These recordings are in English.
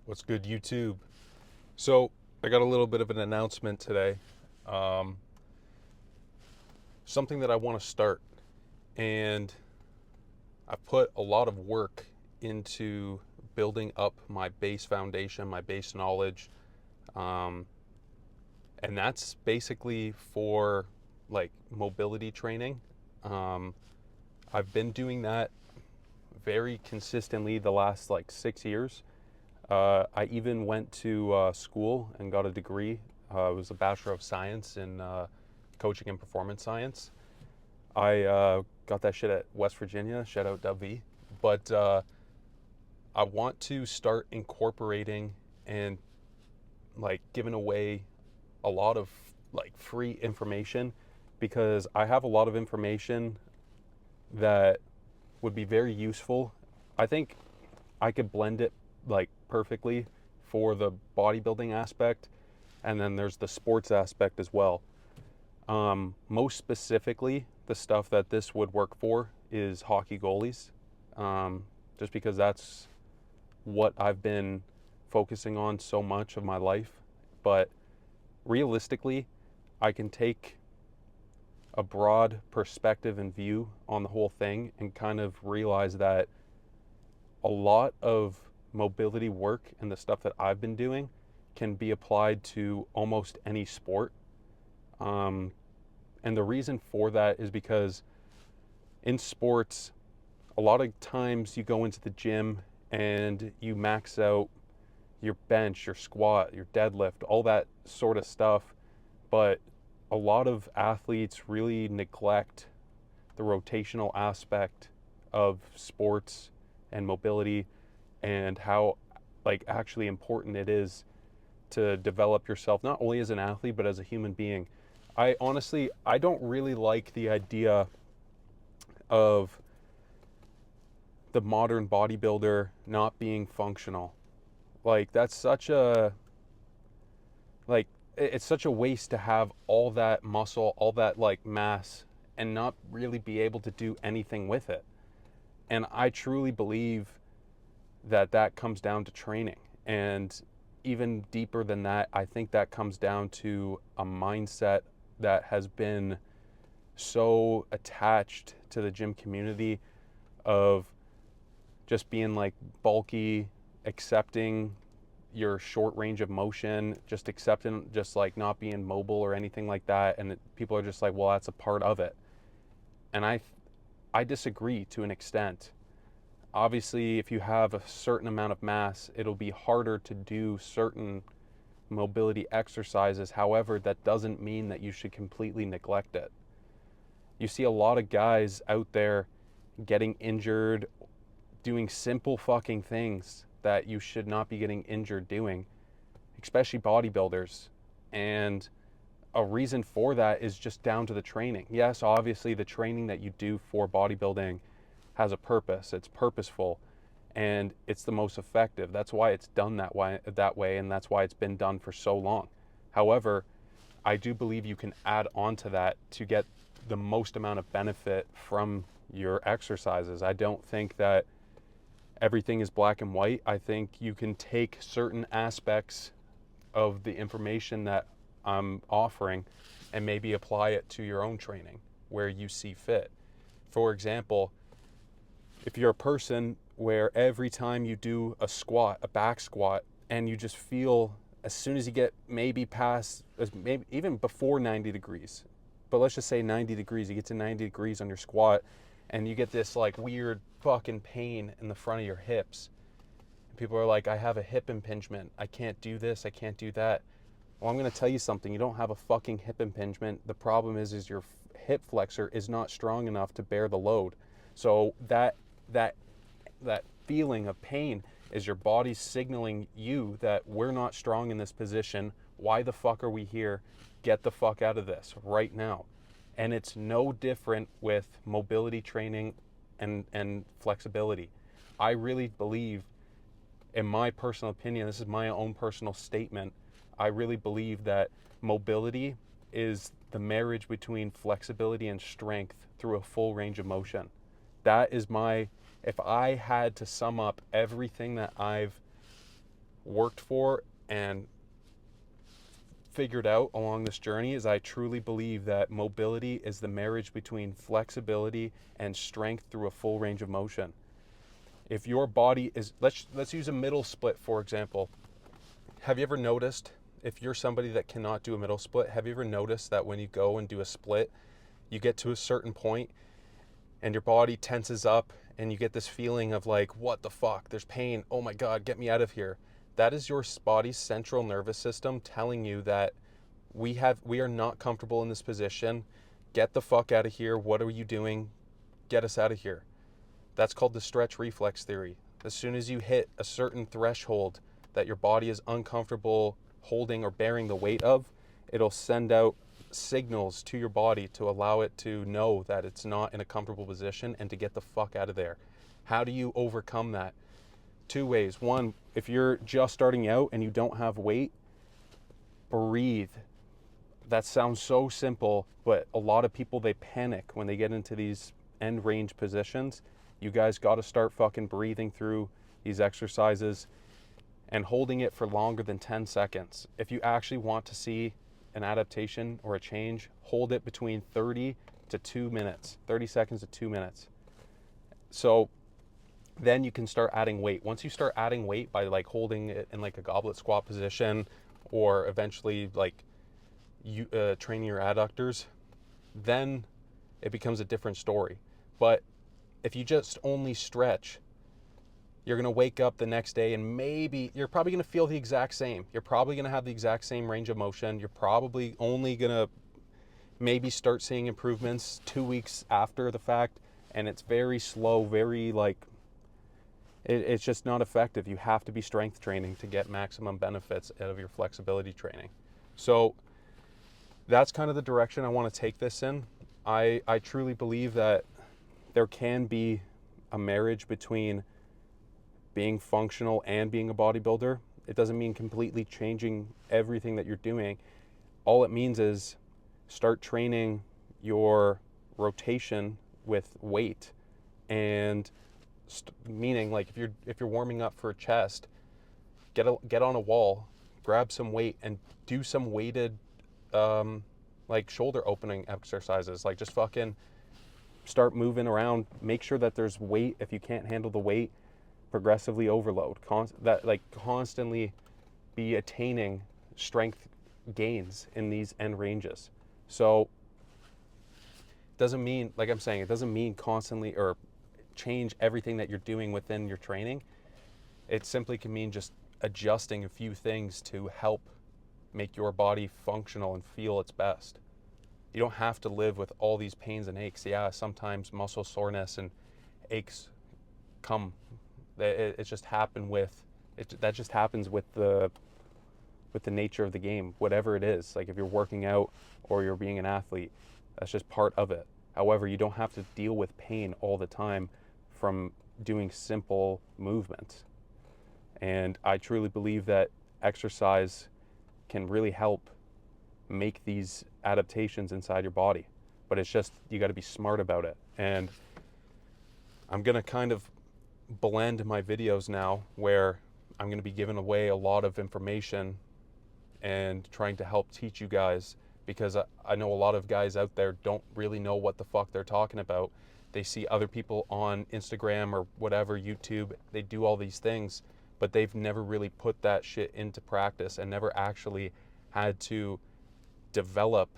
What's good, YouTube? So, I got a little bit of an announcement today. Um, Something that I want to start. And I've put a lot of work into building up my base foundation, my base knowledge. Um, and that's basically for like mobility training. Um, I've been doing that very consistently the last like 6 years. I even went to school and got a degree. It was a Bachelor of Science in Coaching and Performance Science. I got that shit at West Virginia. Shout out W. But I want to start incorporating and like giving away a lot of like free information because I have a lot of information that would be very useful. I think I could blend it like perfectly for the bodybuilding aspect, and then there's the sports aspect as well. Most specifically, the stuff that this would work for is hockey goalies, just because that's what I've been focusing on so much of my life. But realistically, I can take a broad perspective and view on the whole thing and kind of realize that a lot of mobility work and the stuff that I've been doing can be applied to almost any sport. Um, and the reason for that is because in sports, a lot of times you go into the gym and you max out your bench, your squat, your deadlift, all that sort of stuff. But a lot of athletes really neglect the rotational aspect of sports and mobility and how like actually important it is to develop yourself not only as an athlete but as a human being. I don't really like the idea of the modern bodybuilder not being functional. Like that's such a like it's such a waste to have all that muscle, all that like mass and not really be able to do anything with it. And I truly believe that that comes down to training. And even deeper than that, I think that comes down to a mindset that has been so attached to the gym community of just being like bulky, accepting your short range of motion, just accepting just like not being mobile or anything like that. And people are just like, well, that's a part of it. And I disagree to an extent. Obviously, if you have a certain amount of mass, it'll be harder to do certain mobility exercises. However, that doesn't mean that you should completely neglect it. You see a lot of guys out there getting injured, doing simple fucking things that you should not be getting injured doing, especially bodybuilders. And a reason for that is just down to the training. Yes, obviously, the training that you do for bodybuilding has a purpose, it's purposeful, and it's the most effective. That's why it's done that way, and that's why it's been done for so long. However, I do believe you can add on to that to get the most amount of benefit from your exercises. I don't think that everything is black and white. I think you can take certain aspects of the information that I'm offering and maybe apply it to your own training where you see fit. For example, if you're a person where every time you do a squat, a back squat, and you just feel as soon as you get maybe past, maybe even before 90 degrees, but let's just say 90 degrees, you get to 90 degrees on your squat, and you get this like weird fucking pain in the front of your hips. And people are like, I have a hip impingement. I can't do this. I can't do that. Well, I'm going to tell you something. You don't have a fucking hip impingement. The problem is your hip flexor is not strong enough to bear the load. So that that feeling of pain is your body signaling you that we're not strong in this position. Why the fuck are we here? Get the fuck out of this right now. And it's no different with mobility training and flexibility. I really believe, in my personal opinion, this is my own personal statement, I really believe that mobility is the marriage between flexibility and strength through a full range of motion. That is my, if I had to sum up everything that I've worked for and figured out along this journey is I truly believe that mobility is the marriage between flexibility and strength through a full range of motion. If your body is, let's use a middle split for example. Have you ever noticed, if you're somebody that cannot do a middle split, have you ever noticed that when you go and do a split, you get to a certain point and your body tenses up and you get this feeling of like, what the fuck, there's pain, oh my God, get me out of here. That is your body's central nervous system telling you that we are not comfortable in this position. Get the fuck out of here. What are you doing? Get us out of here. That's called the stretch reflex theory. As soon as you hit a certain threshold that your body is uncomfortable holding or bearing the weight of, it'll send out signals to your body to allow it to know that it's not in a comfortable position and to get the fuck out of there. How do you overcome that? Two ways. One, if you're just starting out and you don't have weight, breathe. That sounds so simple, but a lot of people, they panic when they get into these end range positions. You guys got to start fucking breathing through these exercises and holding it for longer than 10 seconds. If you actually want to see an adaptation or a change, hold it between 30 to 2 minutes, 30 seconds to 2 minutes. So then you can start adding weight. Once you start adding weight by like holding it in like a goblet squat position, or eventually like you training your adductors, then it becomes a different story. But if you just only stretch, you're going to wake up the next day and maybe you're probably going to feel the exact same. You're probably going to have the exact same range of motion. You're probably only going to maybe start seeing improvements 2 weeks after the fact, and it's very slow, very like, it's just not effective. You have to be strength training to get maximum benefits out of your flexibility training. So that's kind of the direction I want to take this in. I truly believe that there can be a marriage between being functional and being a bodybuilder. It doesn't mean completely changing everything that you're doing. All it means is start training your rotation with weight, and meaning like if you're warming up for a chest, get on a wall, grab some weight and do some weighted like shoulder opening exercises. Like just fucking start moving around. Make sure that there's weight. If you can't handle the weight, progressively overload. Constantly be attaining strength gains in these end ranges. So doesn't mean, like I'm saying, it doesn't mean constantly or change everything that you're doing within your training. It simply can mean just adjusting a few things to help make your body functional and feel its best. You don't have to live with all these pains and aches. Yeah, sometimes muscle soreness and aches come. It just happen with it. That just happens with the nature of the game, whatever it is. Like if you're working out or you're being an athlete, that's just part of it. However, you don't have to deal with pain all the time from doing simple movements. And I truly believe that exercise can really help make these adaptations inside your body. But it's just, you got to be smart about it. And I'm going to kind of blend my videos now where I'm going to be giving away a lot of information and trying to help teach you guys, because I know a lot of guys out there don't really know what the fuck they're talking about. They see other people on Instagram or whatever, YouTube, they do all these things, but they've never really put that shit into practice and never actually had to develop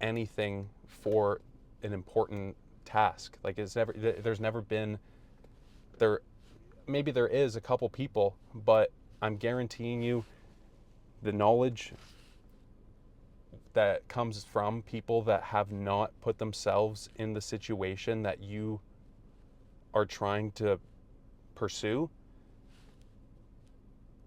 anything for an important task. Like there's never been, maybe there is a couple people, but I'm guaranteeing you the knowledge that comes from people that have not put themselves in the situation that you are trying to pursue,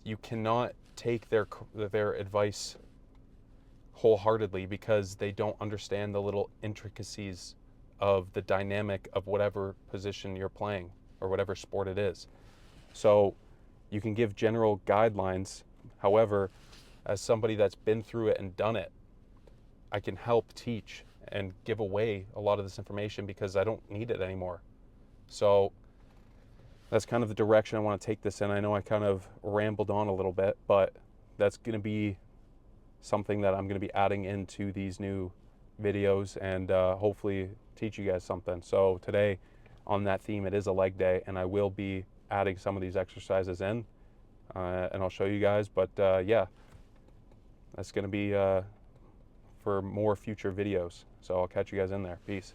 you cannot take their advice wholeheartedly, because they don't understand the little intricacies of the dynamic of whatever position you're playing or whatever sport it is. So you can give general guidelines. However, as somebody that's been through it and done it, I can help teach and give away a lot of this information because I don't need it anymore. So that's kind of the direction I want to take this in. I know I kind of rambled on a little bit, but that's going to be something that I'm going to be adding into these new videos, and hopefully teach you guys something. So today on that theme, it is a leg day, and I will be adding some of these exercises in, and I'll show you guys. But yeah, that's going to be for more future videos. So I'll catch you guys in there. Peace.